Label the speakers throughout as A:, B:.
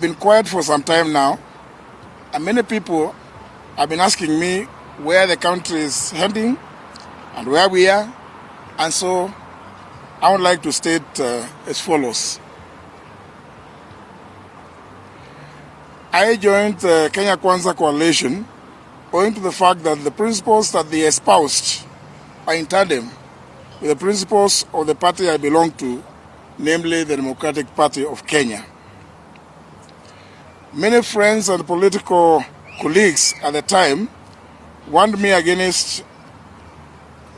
A: Been quiet for some time now, and many people have been asking me where the country is heading and where we are, and so I would like to state as follows. I joined the Kenya Kwanza coalition owing to the fact that the principles that they espoused are in tandem with the principles of the party I belong to, namely the Democratic Party of Kenya. Many friends and political colleagues at the time warned me against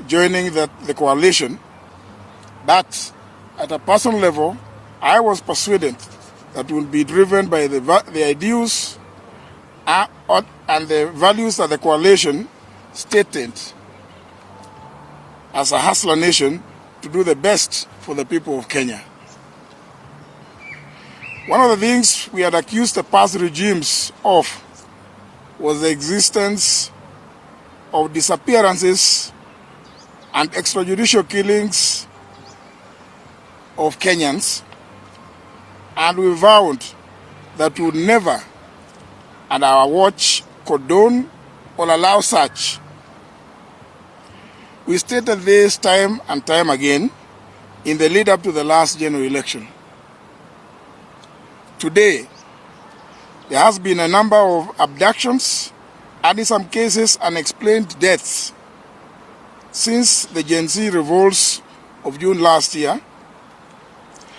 A: joining the coalition, but at a personal level, I was persuaded that it would be driven by the ideals and the values that the coalition stated as a hustler nation to do the best for the people of Kenya. One of the things we had accused the past regimes of was the existence of disappearances and extrajudicial killings of Kenyans, and we vowed that we would never, at our watch, condone or allow such. We stated this time and time again in the lead up to the last general election. Today, there has been a number of abductions and in some cases unexplained deaths since the Gen Z revolts of June last year.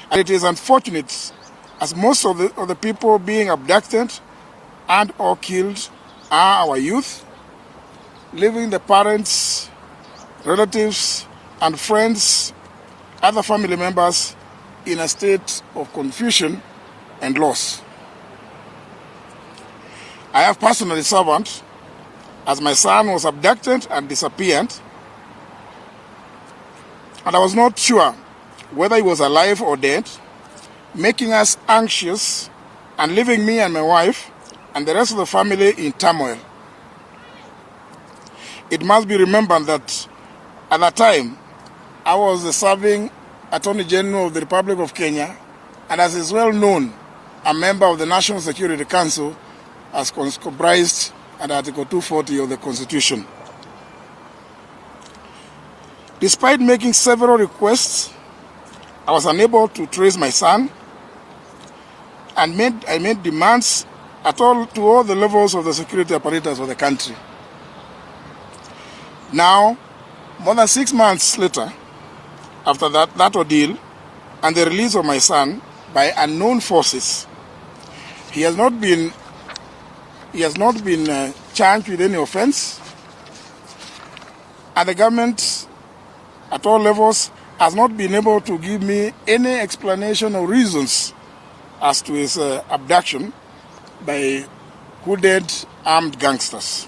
A: And it is unfortunate as most of the people being abducted and or killed are our youth, leaving the parents, relatives, and friends, other family members in a state of confusion and loss. I have personally suffered as my son was abducted and disappeared, and I was not sure whether he was alive or dead, making us anxious and leaving me and my wife and the rest of the family in turmoil. It must be remembered that at that time, I was the serving Attorney General of the Republic of Kenya, and as is well known, a member of the National Security Council as comprised under Article 240 of the Constitution. Despite making several requests, I was unable to trace my son, and I made demands to all the levels of the security apparatus of the country. Now, more than 6 months later, after that ordeal and the release of my son by unknown forces, he has not been charged with any offense, and the government at all levels has not been able to give me any explanation or reasons as to his abduction by hooded armed gangsters.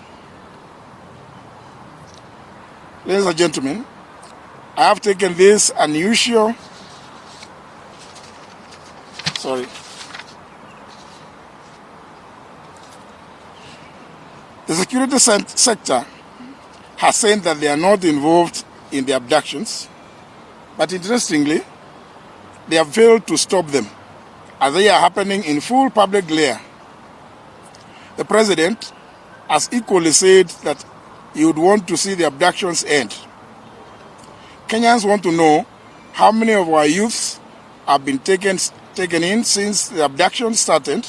A: Ladies and gentlemen, I have taken this unusual, The security sector has said that they are not involved in the abductions, but interestingly, they have failed to stop them as they are happening in full public glare. The president has equally said that he would want to see the abductions end. Kenyans want to know how many of our youths have been taken in since the abduction started,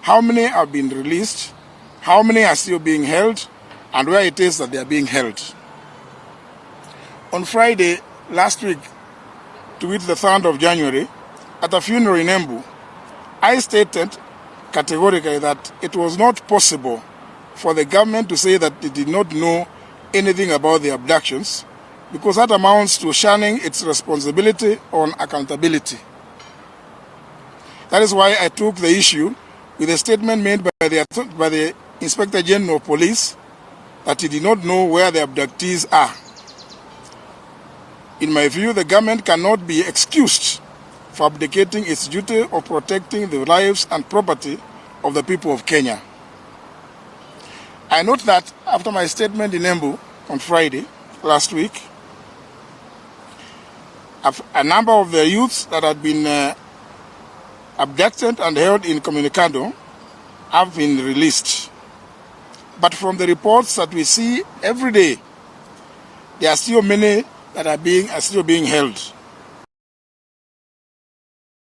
A: how many have been released, how many are still being held, and where it is that they are being held. On Friday last week, to wit the 3rd of January, at a funeral in Embu, I stated categorically that it was not possible for the government to say that it did not know anything about the abductions, because that amounts to shunning its responsibility on accountability. That is why I took the issue with a statement made by the Inspector General of Police that he did not know where the abductees are. In my view, the government cannot be excused for abdicating its duty of protecting the lives and property of the people of Kenya. I note that after my statement in Embu on Friday last week, a number of the youths that had been abducted and held in Comunicado have been released. But from the reports that we see every day, there are still many that are still being held.